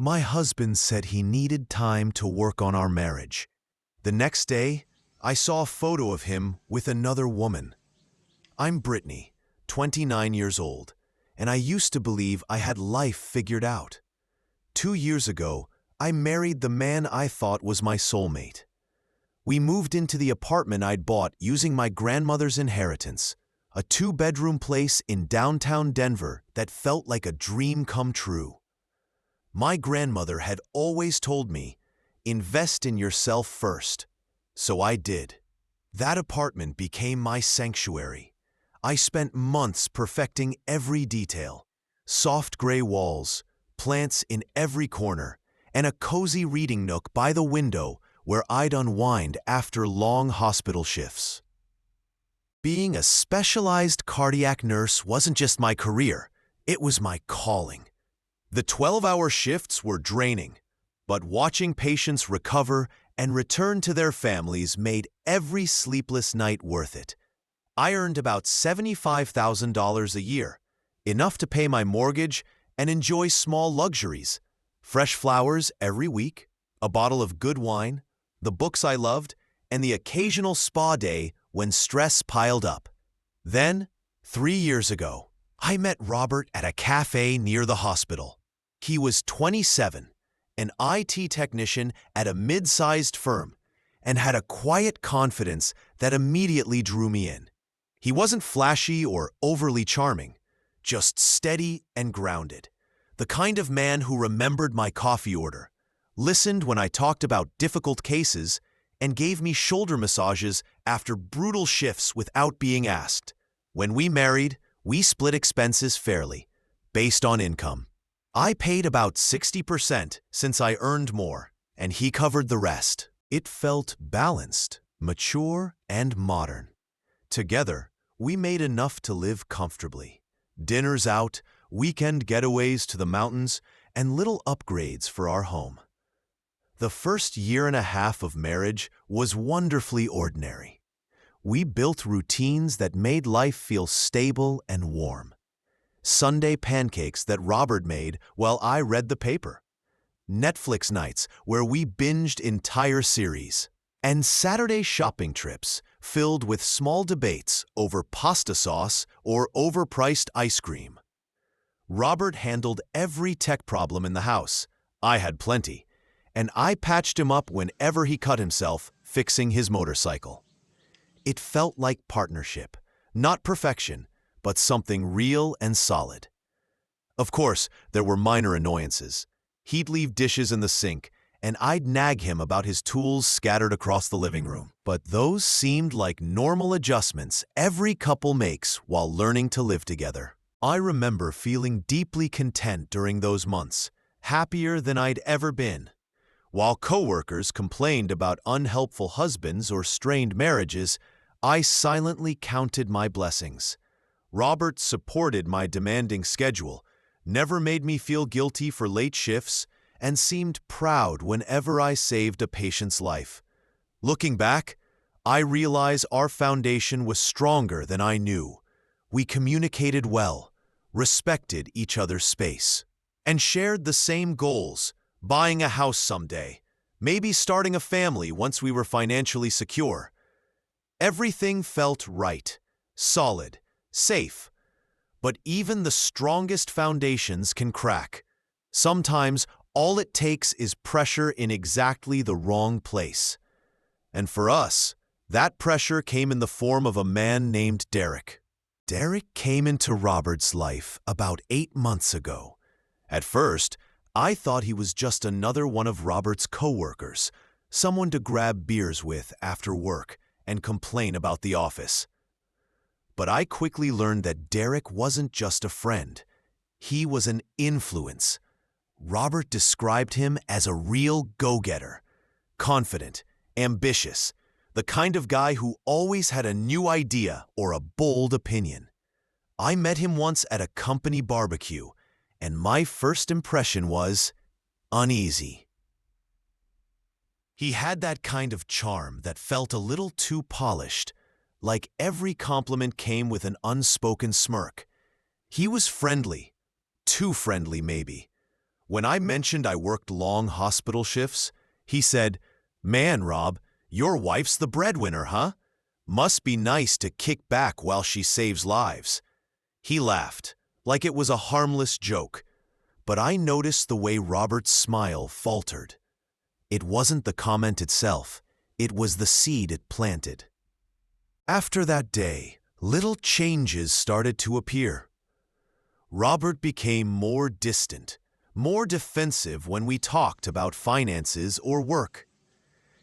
My husband said he needed time to work on our marriage. The next day, I saw a photo of him with another woman. I'm Britney, 29 years old, and I used to believe I had life figured out. 2 years ago, I married the man I thought was my soulmate. We moved into the apartment I'd bought using my grandmother's inheritance, a 2-bedroom place in downtown Denver that felt like a dream come true. My grandmother had always told me, invest in yourself first. So I did. That apartment became my sanctuary. I spent months perfecting every detail. Soft gray walls, plants in every corner, and a cozy reading nook by the window where I'd unwind after long hospital shifts. Being a specialized cardiac nurse wasn't just my career, it was my calling. The 12-hour shifts were draining, but watching patients recover and return to their families made every sleepless night worth it. I earned about $75,000 a year, enough to pay my mortgage and enjoy small luxuries, fresh flowers every week, a bottle of good wine, the books I loved, and the occasional spa day when stress piled up. Then, 3 years ago, I met Robert at a cafe near the hospital. He was 27, an IT technician at a mid-sized firm, and had a quiet confidence that immediately drew me in. He wasn't flashy or overly charming, just steady and grounded. The kind of man who remembered my coffee order, listened when I talked about difficult cases, and gave me shoulder massages after brutal shifts without being asked. When we married, we split expenses fairly, based on income. I paid about 60% since I earned more, and he covered the rest. It felt balanced, mature, and modern. Together, we made enough to live comfortably. Dinners out, weekend getaways to the mountains, and little upgrades for our home. The first year and a half of marriage was wonderfully ordinary. We built routines that made life feel stable and warm. Sunday pancakes that Robert made while I read the paper. Netflix nights where we binged entire series. And Saturday shopping trips filled with small debates over pasta sauce or overpriced ice cream. Robert handled every tech problem in the house. I had plenty. And I patched him up whenever he cut himself fixing his motorcycle. It felt like partnership, not perfection, but something real and solid. Of course, there were minor annoyances. He'd leave dishes in the sink, and I'd nag him about his tools scattered across the living room. But those seemed like normal adjustments every couple makes while learning to live together. I remember feeling deeply content during those months, happier than I'd ever been. While coworkers complained about unhelpful husbands or strained marriages, I silently counted my blessings. Robert supported my demanding schedule, never made me feel guilty for late shifts, and seemed proud whenever I saved a patient's life. Looking back, I realize our foundation was stronger than I knew. We communicated well, respected each other's space, and shared the same goals: buying a house someday, maybe starting a family once we were financially secure. Everything felt right, solid, safe. But even the strongest foundations can crack. Sometimes all it takes is pressure in exactly the wrong place. And for us, that pressure came in the form of a man named Derek. Derek came into Robert's life about 8 months ago. At first, I thought he was just another one of Robert's coworkers, someone to grab beers with after work and complain about the office. But I quickly learned that Derek wasn't just a friend. He was an influence. Robert described him as a real go-getter, confident, ambitious, the kind of guy who always had a new idea or a bold opinion. I met him once at a company barbecue, and my first impression was uneasy. He had that kind of charm that felt a little too polished, like every compliment came with an unspoken smirk. He was friendly, too friendly maybe. When I mentioned I worked long hospital shifts, he said, "Man, Rob, your wife's the breadwinner, huh? Must be nice to kick back while she saves lives." He laughed, like it was a harmless joke, but I noticed the way Robert's smile faltered. It wasn't the comment itself, it was the seed it planted. After that day, little changes started to appear. Robert became more distant, more defensive when we talked about finances or work.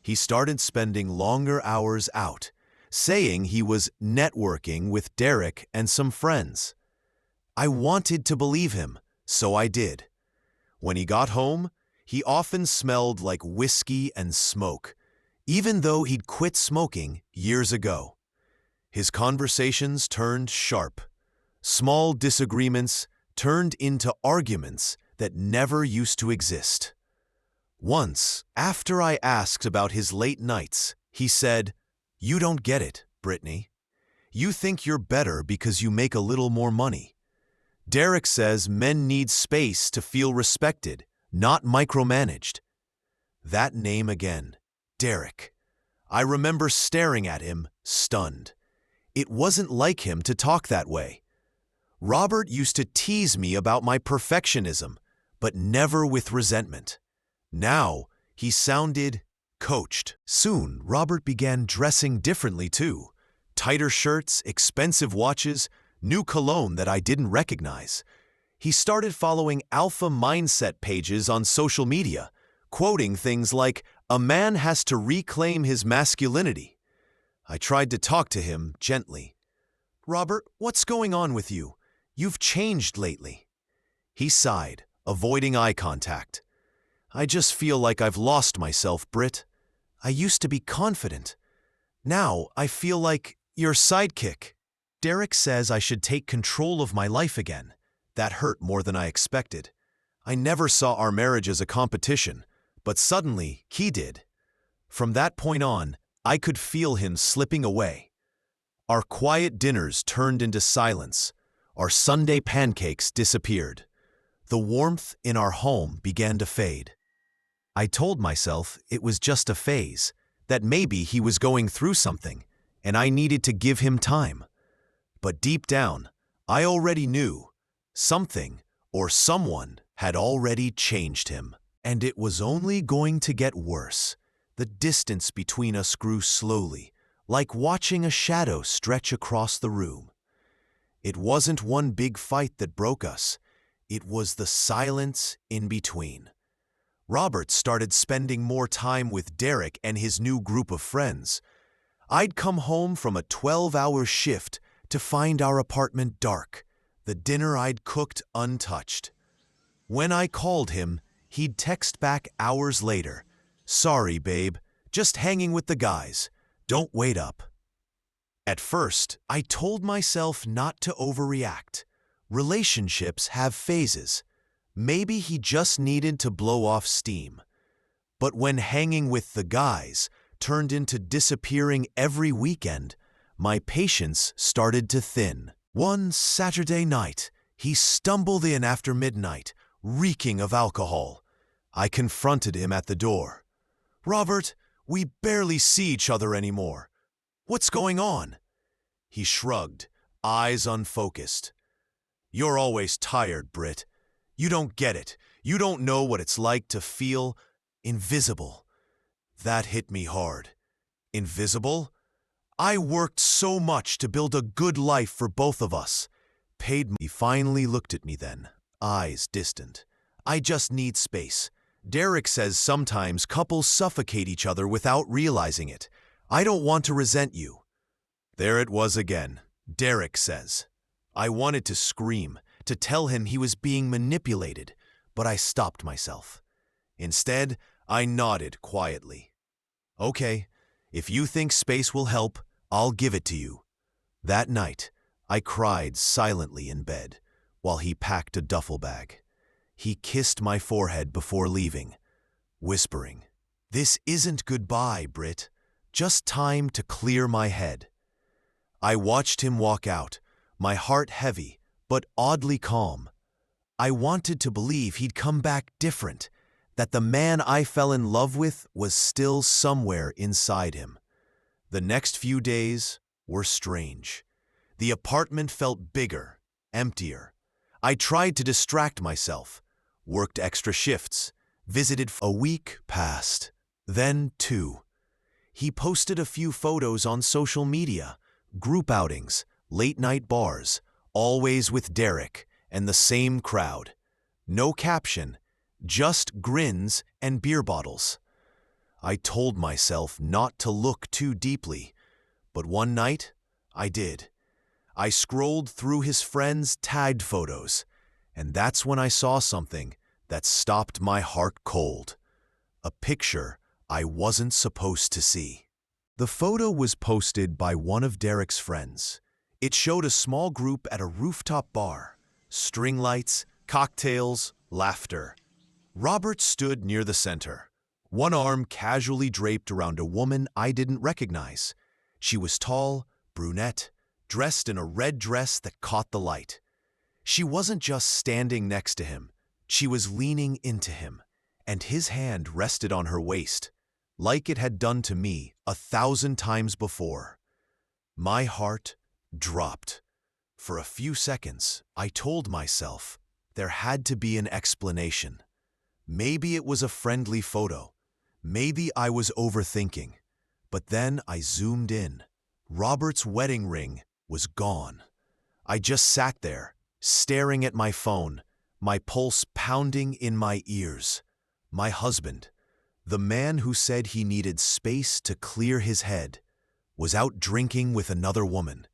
He started spending longer hours out, saying he was networking with Derek and some friends. I wanted to believe him, so I did. When he got home, he often smelled like whiskey and smoke, even though he'd quit smoking years ago. His conversations turned sharp. Small disagreements turned into arguments that never used to exist. Once, after I asked about his late nights, he said, "You don't get it, Britney. You think you're better because you make a little more money. Derek says men need space to feel respected, not micromanaged." That name again, Derek. I remember staring at him, stunned. It wasn't like him to talk that way. Robert used to tease me about my perfectionism, but never with resentment. Now, he sounded coached. Soon, Robert began dressing differently too. Tighter shirts, expensive watches, new cologne that I didn't recognize. He started following alpha mindset pages on social media, quoting things like, "A man has to reclaim his masculinity." I tried to talk to him gently. "Robert, what's going on with you? You've changed lately." He sighed, avoiding eye contact. "I just feel like I've lost myself, Britt. I used to be confident. Now I feel like your sidekick." Derek says I should take control of my life again. That hurt more than I expected. I never saw our marriage as a competition, but suddenly he did. From that point on, I could feel him slipping away. Our quiet dinners turned into silence. Our Sunday pancakes disappeared. The warmth in our home began to fade. I told myself it was just a phase, that maybe he was going through something, and I needed to give him time. But deep down, I already knew something or someone had already changed him, and it was only going to get worse. The distance between us grew slowly, like watching a shadow stretch across the room. It wasn't one big fight that broke us. It was the silence in between. Robert started spending more time with Derek and his new group of friends. I'd come home from a 12-hour shift to find our apartment dark, the dinner I'd cooked untouched. When I called him, he'd text back hours later, "Sorry, babe, just hanging with the guys. Don't wait up." At first, I told myself not to overreact. Relationships have phases. Maybe he just needed to blow off steam. But when hanging with the guys turned into disappearing every weekend, my patience started to thin. One Saturday night, he stumbled in after midnight, reeking of alcohol. I confronted him at the door. "Robert, we barely see each other anymore. What's going on?" He shrugged, eyes unfocused. "You're always tired, Britt. You don't get it. You don't know what it's like to feel invisible." That hit me hard. Invisible? I worked so much to build a good life for both of us. He finally looked at me then, eyes distant. "I just need space. Derek says sometimes couples suffocate each other without realizing it. I don't want to resent you." There it was again. Derek says. I wanted to scream, to tell him he was being manipulated, but I stopped myself. Instead, I nodded quietly. "Okay, if you think space will help, I'll give it to you." That night, I cried silently in bed while he packed a duffel bag. He kissed my forehead before leaving, whispering, "This isn't goodbye, Britt. Just time to clear my head." I watched him walk out, my heart heavy but oddly calm. I wanted to believe he'd come back different, that the man I fell in love with was still somewhere inside him. The next few days were strange. The apartment felt bigger, emptier. I tried to distract myself, worked extra shifts, visited. A week passed, then 2. He posted a few photos on social media, group outings, late-night bars, always with Derek and the same crowd. No caption, just grins and beer bottles. I told myself not to look too deeply, but one night I did. I scrolled through his friends' tagged photos, and that's when I saw something that stopped my heart cold. A picture I wasn't supposed to see. The photo was posted by one of Derek's friends. It showed a small group at a rooftop bar. String lights, cocktails, laughter. Robert stood near the center, one arm casually draped around a woman I didn't recognize. She was tall, brunette, dressed in a red dress that caught the light. She wasn't just standing next to him, she was leaning into him, and his hand rested on her waist, like it had done to me 1,000 times before. My heart dropped. For a few seconds, I told myself there had to be an explanation. Maybe it was a friendly photo. Maybe I was overthinking. But then I zoomed in. Robert's wedding ring was gone. I just sat there, staring at my phone, my pulse pounding in my ears. My husband, the man who said he needed space to clear his head, was out drinking with another woman,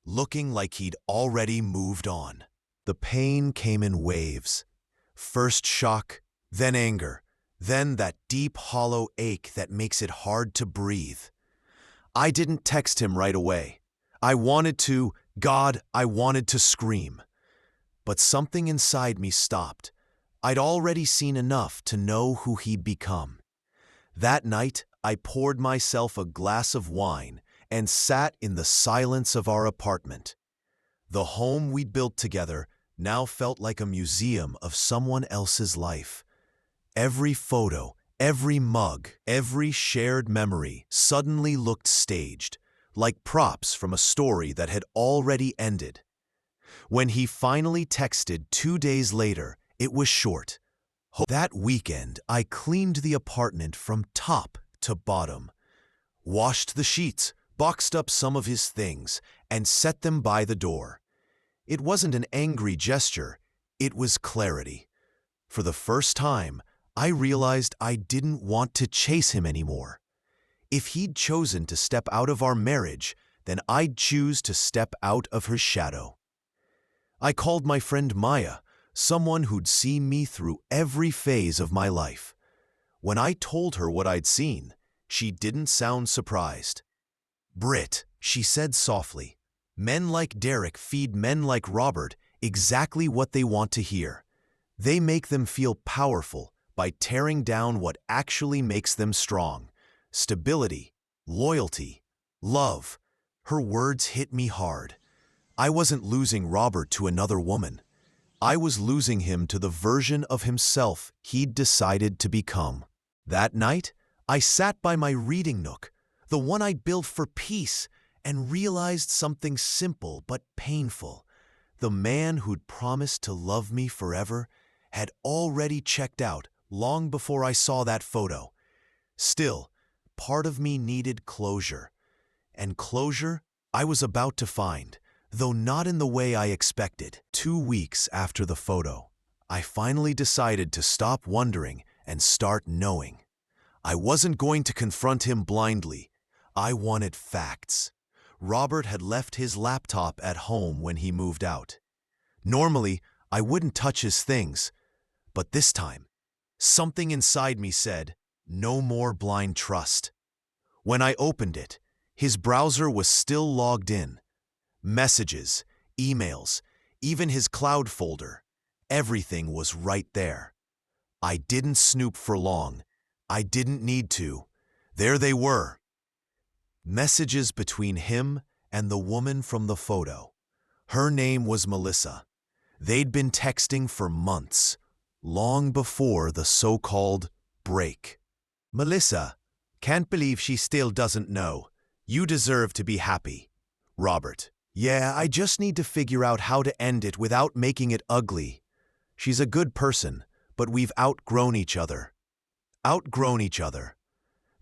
looking like he'd already moved on. The pain came in waves. First shock, then anger, then that deep, hollow ache that makes it hard to breathe. I didn't text him right away. I wanted to, God, I wanted to scream. But something inside me stopped. I'd already seen enough to know who he'd become. That night, I poured myself a glass of wine and sat in the silence of our apartment. The home we'd built together now felt like a museum of someone else's life. Every photo, every mug, every shared memory suddenly looked staged, like props from a story that had already ended. When he finally texted 2 days later, it was short. That weekend, I cleaned the apartment from top to bottom, washed the sheets, boxed up some of his things, and set them by the door. It wasn't an angry gesture, it was clarity. For the first time, I realized I didn't want to chase him anymore. If he'd chosen to step out of our marriage, then I'd choose to step out of her shadow. I called my friend Maya, someone who'd seen me through every phase of my life. When I told her what I'd seen, she didn't sound surprised. "Brit," she said softly, "men like Derek feed men like Robert exactly what they want to hear. They make them feel powerful by tearing down what actually makes them strong. Stability, loyalty, love." Her words hit me hard. I wasn't losing Robert to another woman. I was losing him to the version of himself he'd decided to become. That night, I sat by my reading nook, the one I built for peace, and realized something simple but painful. The man who'd promised to love me forever had already checked out long before I saw that photo. Still, part of me needed closure. And closure I was about to find, though not in the way I expected. 2 weeks after the photo, I finally decided to stop wondering and start knowing. I wasn't going to confront him blindly. I wanted facts. Robert had left his laptop at home when he moved out. Normally, I wouldn't touch his things, but this time, something inside me said, no more blind trust. When I opened it, his browser was still logged in. Messages, emails, even his cloud folder, everything was right there. I didn't snoop for long. I didn't need to. There they were. Messages between him and the woman from the photo. Her name was Melissa. They'd been texting for months, long before the so-called break. Melissa, can't believe she still doesn't know. You deserve to be happy. Robert, yeah, I just need to figure out how to end it without making it ugly. She's a good person, but we've outgrown each other. Outgrown each other.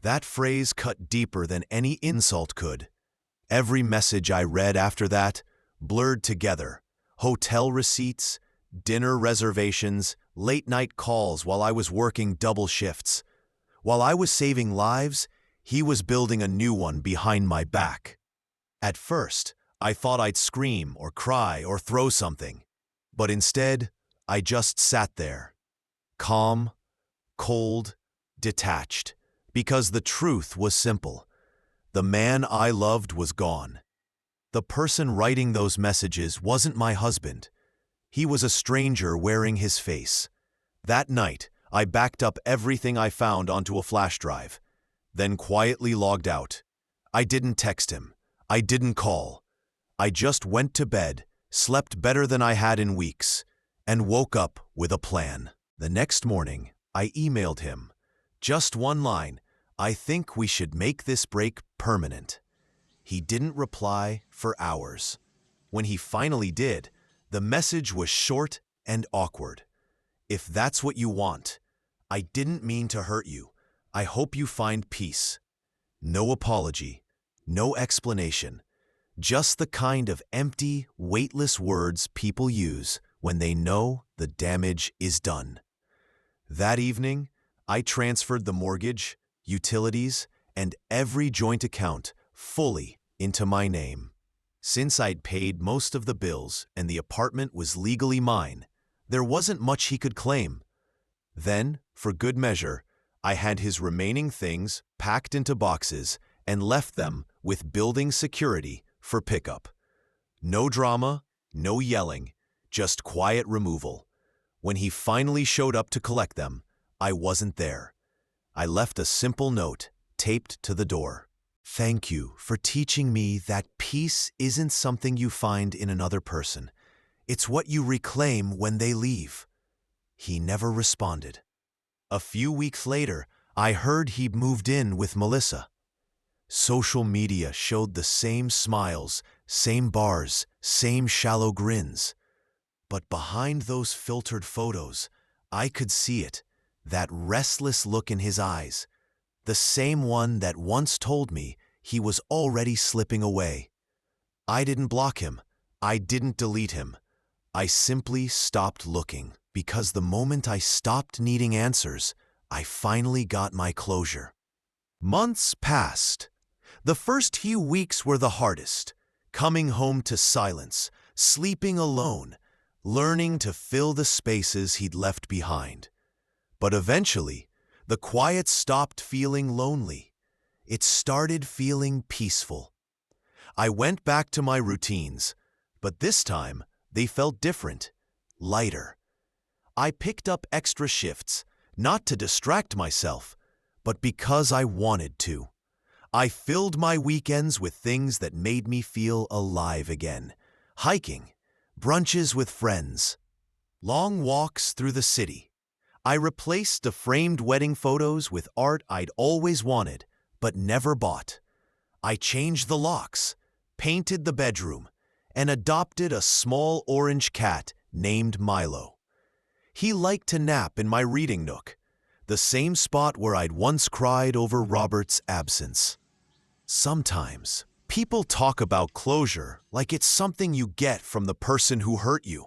That phrase cut deeper than any insult could. Every message I read after that blurred together. Hotel receipts, dinner reservations, late-night calls while I was working double shifts. While I was saving lives, he was building a new one behind my back. At first, I thought I'd scream or cry or throw something. But instead, I just sat there. Calm, cold, detached. Because the truth was simple. The man I loved was gone. The person writing those messages wasn't my husband. He was a stranger wearing his face. That night, I backed up everything I found onto a flash drive, then quietly logged out. I didn't text him. I didn't call. I just went to bed, slept better than I had in weeks, and woke up with a plan. The next morning, I emailed him. Just one line, I think we should make this break permanent. He didn't reply for hours. When he finally did, the message was short and awkward. If that's what you want, I didn't mean to hurt you. I hope you find peace. No apology, no explanation. Just the kind of empty, weightless words people use when they know the damage is done. That evening, I transferred the mortgage, utilities, and every joint account fully into my name. Since I'd paid most of the bills and the apartment was legally mine, there wasn't much he could claim. Then, for good measure, I had his remaining things packed into boxes and left them with building security for pickup. No drama, no yelling, just quiet removal. When he finally showed up to collect them, I wasn't there. I left a simple note taped to the door. Thank you for teaching me that peace isn't something you find in another person. It's what you reclaim when they leave. He never responded. A few weeks later, I heard he'd moved in with Melissa. Social media showed the same smiles, same bars, same shallow grins. But behind those filtered photos, I could see it, that restless look in his eyes, the same one that once told me he was already slipping away. I didn't block him. I didn't delete him. I simply stopped looking, because the moment I stopped needing answers, I finally got my closure. Months passed. The first few weeks were the hardest, coming home to silence, sleeping alone, learning to fill the spaces he'd left behind. But eventually, the quiet stopped feeling lonely. It started feeling peaceful. I went back to my routines, but this time they felt different, lighter. I picked up extra shifts, not to distract myself, but because I wanted to. I filled my weekends with things that made me feel alive again. Hiking, brunches with friends, long walks through the city. I replaced the framed wedding photos with art I'd always wanted, but never bought. I changed the locks, painted the bedroom, and adopted a small orange cat named Milo. He liked to nap in my reading nook, the same spot where I'd once cried over Robert's absence. Sometimes, people talk about closure like it's something you get from the person who hurt you.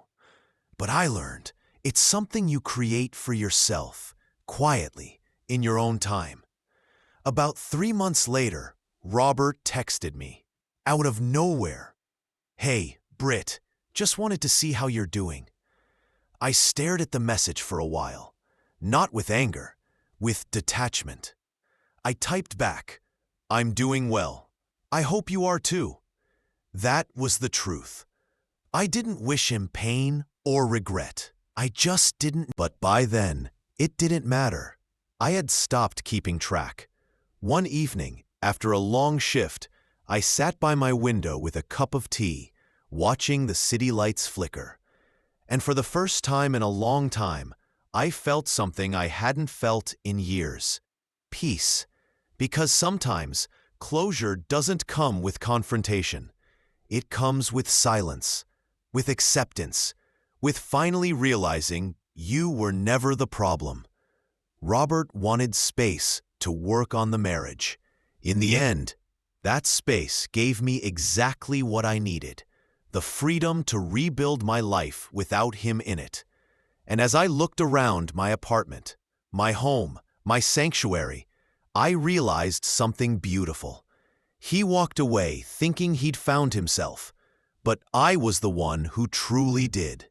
But I learned it's something you create for yourself, quietly, in your own time. About 3 months later, Robert texted me, out of nowhere. Hey, Brit, just wanted to see how you're doing. I stared at the message for a while, not with anger, with detachment. I typed back, I'm doing well. I hope you are too. That was the truth. I didn't wish him pain or regret. I just didn't. But by then, it didn't matter. I had stopped keeping track. One evening, after a long shift, I sat by my window with a cup of tea, watching the city lights flicker. And for the first time in a long time, I felt something I hadn't felt in years. Peace. Because sometimes closure doesn't come with confrontation. It comes with silence, with acceptance, with finally realizing you were never the problem. Robert wanted space to work on the marriage. In the end, that space gave me exactly what I needed, the freedom to rebuild my life without him in it. And as I looked around my apartment, my home, my sanctuary, I realized something beautiful. He walked away thinking he'd found himself, but I was the one who truly did.